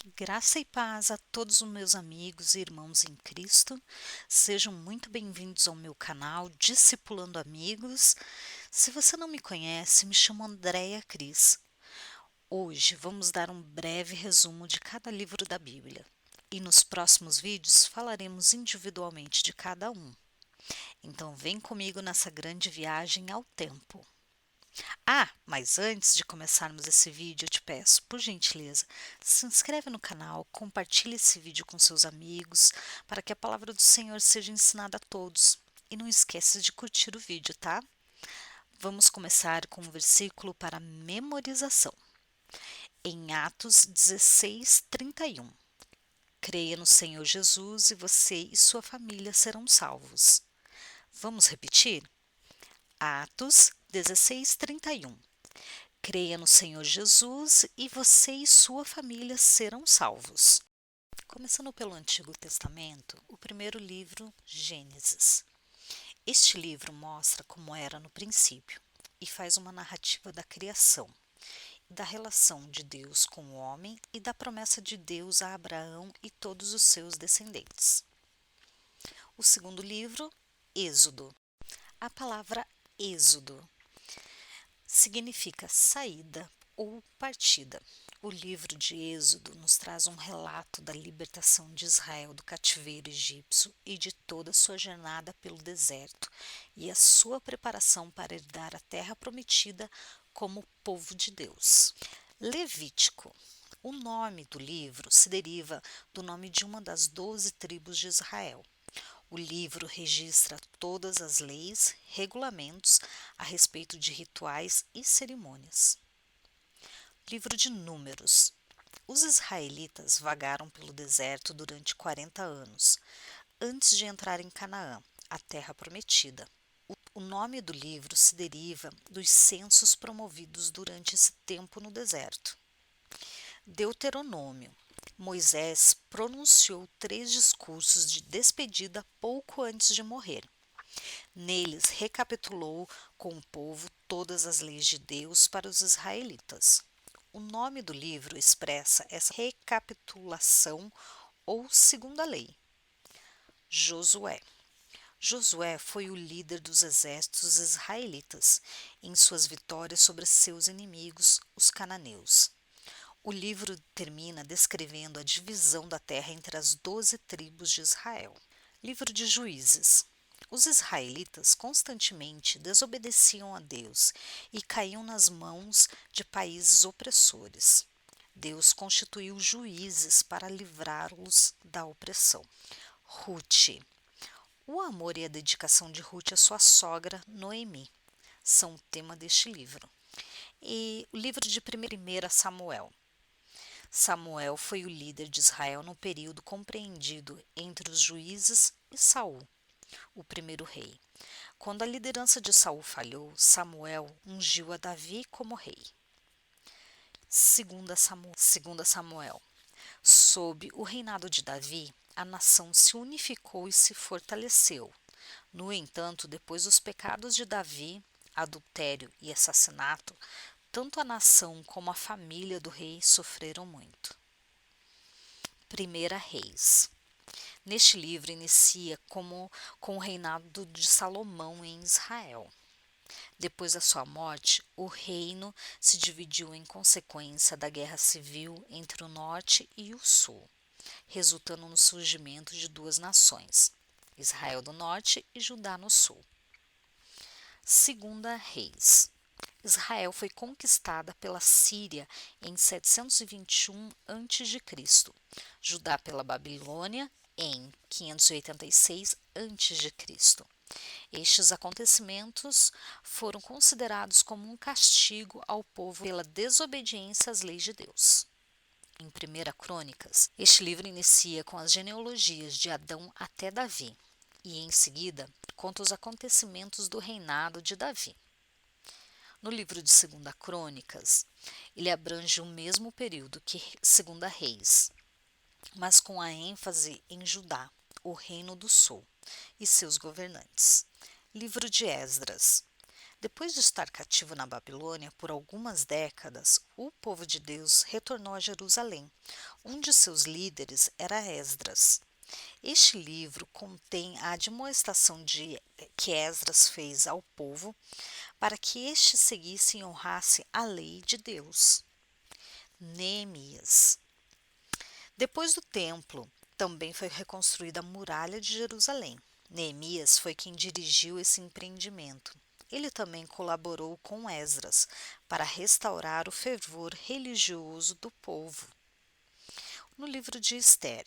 Graça e paz a todos os meus amigos e irmãos em Cristo. Sejam muito bem-vindos ao meu canal Discipulando Amigos. Se você não me conhece, me chamo Andréia Cris. Hoje vamos dar um breve resumo de cada livro da Bíblia e nos próximos vídeos falaremos individualmente de cada um. Então vem comigo nessa grande viagem ao tempo. Mas antes de começarmos esse vídeo, eu te peço, por gentileza, se inscreve no canal, compartilhe esse vídeo com seus amigos, para que a palavra do Senhor seja ensinada a todos. E não esqueça de curtir o vídeo, tá? Vamos começar com um versículo para memorização. Em Atos 16, 31. Creia no Senhor Jesus e você e sua família serão salvos. Vamos repetir? Atos 16, 31. Creia no Senhor Jesus e você e sua família serão salvos. Começando pelo Antigo Testamento, o primeiro livro, Gênesis. Este livro mostra como era no princípio e faz uma narrativa da criação, da relação de Deus com o homem e da promessa de Deus a Abraão e todos os seus descendentes. O segundo livro, Êxodo. A palavra Êxodo significa saída ou partida. O livro de Êxodo nos traz um relato da libertação de Israel do cativeiro egípcio e de toda a sua jornada pelo deserto e a sua preparação para herdar a terra prometida como povo de Deus. Levítico. O nome do livro se deriva do nome de uma das 12 tribos de Israel. O livro registra todas as leis, regulamentos a respeito de rituais e cerimônias. Livro de Números. Os israelitas vagaram pelo deserto durante 40 anos, antes de entrar em Canaã, a terra prometida. O nome do livro se deriva dos censos promovidos durante esse tempo no deserto. Deuteronômio. Moisés pronunciou 3 discursos de despedida pouco antes de morrer. Neles, recapitulou com o povo todas as leis de Deus para os israelitas. O nome do livro expressa essa recapitulação ou segunda lei. Josué. Josué foi o líder dos exércitos israelitas em suas vitórias sobre seus inimigos, os cananeus. O livro termina descrevendo a divisão da terra entre as 12 tribos de Israel. Livro de Juízes. Os israelitas constantemente desobedeciam a Deus e caíam nas mãos de países opressores. Deus constituiu juízes para livrá-los da opressão. Ruth. O amor e a dedicação de Ruth à sua sogra, Noemi, são o tema deste livro. E o livro de 1 Samuel. Samuel foi o líder de Israel no período compreendido entre os juízes e Saul, o primeiro rei. Quando a liderança de Saul falhou, Samuel ungiu a Davi como rei. 2 Samuel. Sob o reinado de Davi, a nação se unificou e se fortaleceu. No entanto, depois dos pecados de Davi, adultério e assassinato, tanto a nação como a família do rei sofreram muito. 1 Reis. Neste livro inicia com o reinado de Salomão em Israel. Depois da sua morte, o reino se dividiu em consequência da guerra civil entre o norte e o sul, resultando no surgimento de 2 nações, Israel do norte e Judá no sul. 2 Reis. Israel foi conquistada pela Síria em 721 a.C., Judá pela Babilônia em 586 a.C. Estes acontecimentos foram considerados como um castigo ao povo pela desobediência às leis de Deus. Em 1 Crônicas, este livro inicia com as genealogias de Adão até Davi e, em seguida, conta os acontecimentos do reinado de Davi. No livro de 2 Crônicas, ele abrange o mesmo período que 2 Reis, mas com a ênfase em Judá, o reino do sul, e seus governantes. Livro de Esdras. Depois de estar cativo na Babilônia por algumas décadas, o povo de Deus retornou a Jerusalém. Um de seus líderes era Esdras. Este livro contém a admoestação que Esdras fez ao povo para que este seguisse e honrasse a lei de Deus. Neemias. Depois do templo, também foi reconstruída a muralha de Jerusalém. Neemias foi quem dirigiu esse empreendimento. Ele também colaborou com Esdras para restaurar o fervor religioso do povo. No livro de Ester.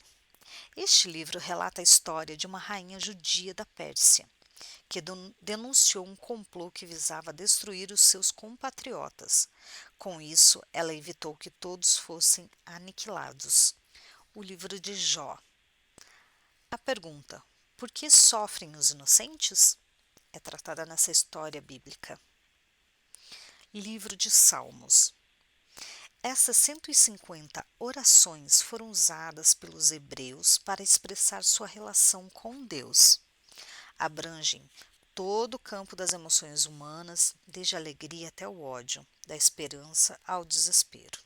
Este livro relata a história de uma rainha judia da Pérsia, que denunciou um complô que visava destruir os seus compatriotas. Com isso, ela evitou que todos fossem aniquilados. O livro de Jó. A pergunta: por que sofrem os inocentes? É tratada nessa história bíblica. Livro de Salmos. Essas 150 orações foram usadas pelos hebreus para expressar sua relação com Deus. Abrangem todo o campo das emoções humanas, desde a alegria até o ódio, da esperança ao desespero.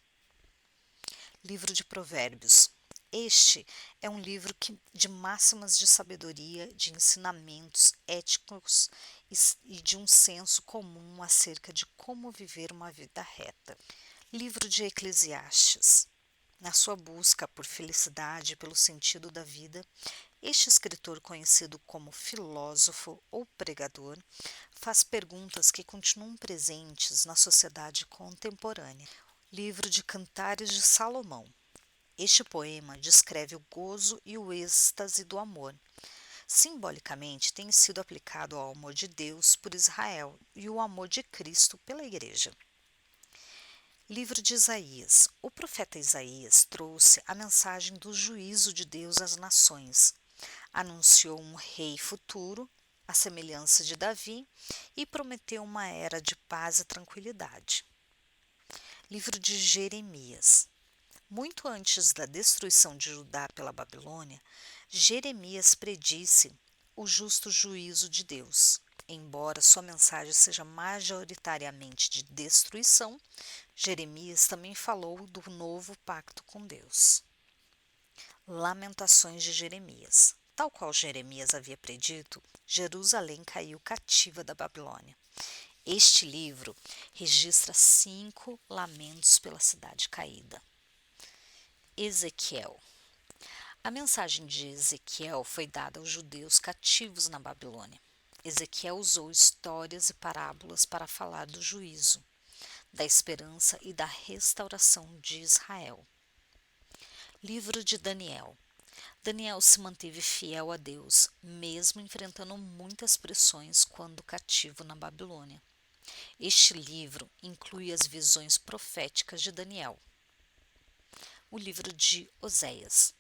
Livro de Provérbios. Este é um livro de máximas de sabedoria, de ensinamentos éticos e de um senso comum acerca de como viver uma vida reta. Livro de Eclesiastes. Na sua busca por felicidade e pelo sentido da vida, este escritor, conhecido como filósofo ou pregador, faz perguntas que continuam presentes na sociedade contemporânea. Livro de Cantares de Salomão. Este poema descreve o gozo e o êxtase do amor. Simbolicamente, tem sido aplicado ao amor de Deus por Israel e o amor de Cristo pela Igreja. Livro de Isaías. O profeta Isaías trouxe a mensagem do juízo de Deus às nações. Anunciou um rei futuro, à semelhança de Davi, e prometeu uma era de paz e tranquilidade. Livro de Jeremias. Muito antes da destruição de Judá pela Babilônia, Jeremias predisse o justo juízo de Deus. Embora sua mensagem seja majoritariamente de destruição, Jeremias também falou do novo pacto com Deus. Lamentações de Jeremias. Tal qual Jeremias havia predito, Jerusalém caiu cativa da Babilônia. Este livro registra 5 lamentos pela cidade caída. Ezequiel. A mensagem de Ezequiel foi dada aos judeus cativos na Babilônia. Ezequiel usou histórias e parábolas para falar do juízo, da esperança e da restauração de Israel. Livro de Daniel. Daniel se manteve fiel a Deus, mesmo enfrentando muitas pressões quando cativo na Babilônia. Este livro inclui as visões proféticas de Daniel. O livro de Oséias.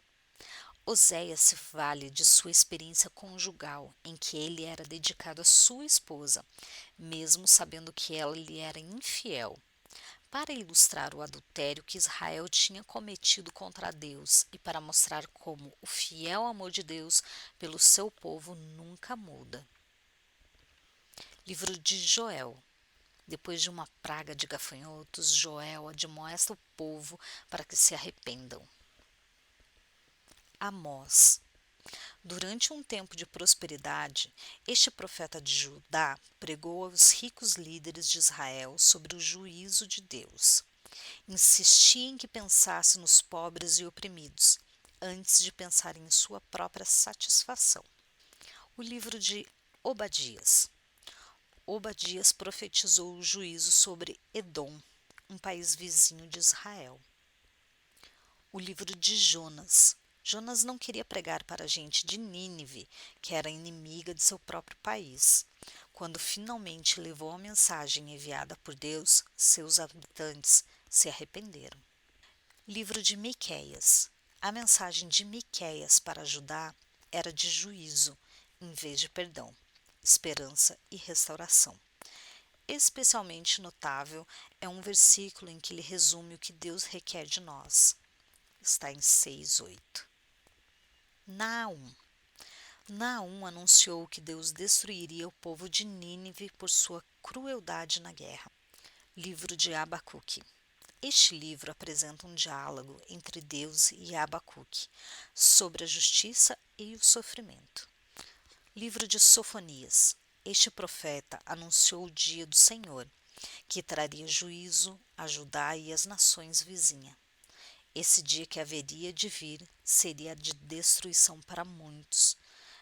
Oséias se vale de sua experiência conjugal, em que ele era dedicado à sua esposa, mesmo sabendo que ela lhe era infiel, para ilustrar o adultério que Israel tinha cometido contra Deus e para mostrar como o fiel amor de Deus pelo seu povo nunca muda. Livro de Joel. Depois de uma praga de gafanhotos, Joel admoesta o povo para que se arrependam. Amós. Durante um tempo de prosperidade, este profeta de Judá pregou aos ricos líderes de Israel sobre o juízo de Deus. Insistia em que pensasse nos pobres e oprimidos, antes de pensar em sua própria satisfação. O livro de Obadias. Obadias profetizou o juízo sobre Edom, um país vizinho de Israel. O livro de Jonas. Jonas não queria pregar para a gente de Nínive, que era inimiga de seu próprio país. Quando finalmente levou a mensagem enviada por Deus, seus habitantes se arrependeram. Livro de Miqueias. A mensagem de Miqueias para Judá era de juízo, em vez de perdão, esperança e restauração. Especialmente notável é um versículo em que ele resume o que Deus requer de nós. Está em 6:8. Naum. Naum anunciou que Deus destruiria o povo de Nínive por sua crueldade na guerra. Livro de Abacuque. Este livro apresenta um diálogo entre Deus e Abacuque sobre a justiça e o sofrimento. Livro de Sofonias. Este profeta anunciou o dia do Senhor, que traria juízo a Judá e as nações vizinhas. Esse dia que haveria de vir seria de destruição para muitos,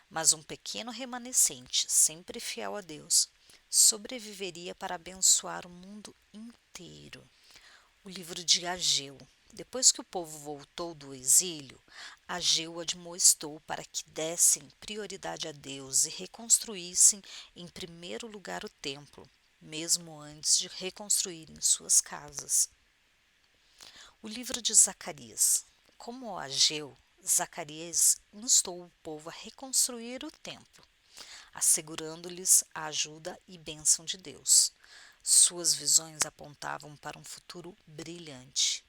mas um pequeno remanescente, sempre fiel a Deus, sobreviveria para abençoar o mundo inteiro. O livro de Ageu. Depois que o povo voltou do exílio, Ageu admoestou para que dessem prioridade a Deus e reconstruíssem em primeiro lugar o templo, mesmo antes de reconstruírem suas casas. O livro de Zacarias. Como Ageu, Zacarias instou o povo a reconstruir o templo, assegurando-lhes a ajuda e bênção de Deus. Suas visões apontavam para um futuro brilhante.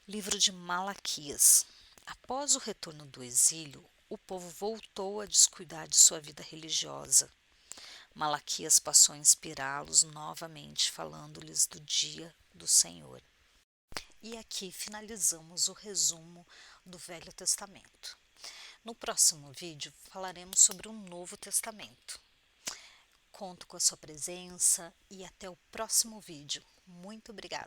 Livro de Malaquias. Após o retorno do exílio, o povo voltou a descuidar de sua vida religiosa. Malaquias passou a inspirá-los novamente, falando-lhes do dia do Senhor. E aqui finalizamos o resumo do Velho Testamento. No próximo vídeo falaremos sobre um Novo Testamento. Conto com a sua presença e até o próximo vídeo. Muito obrigada!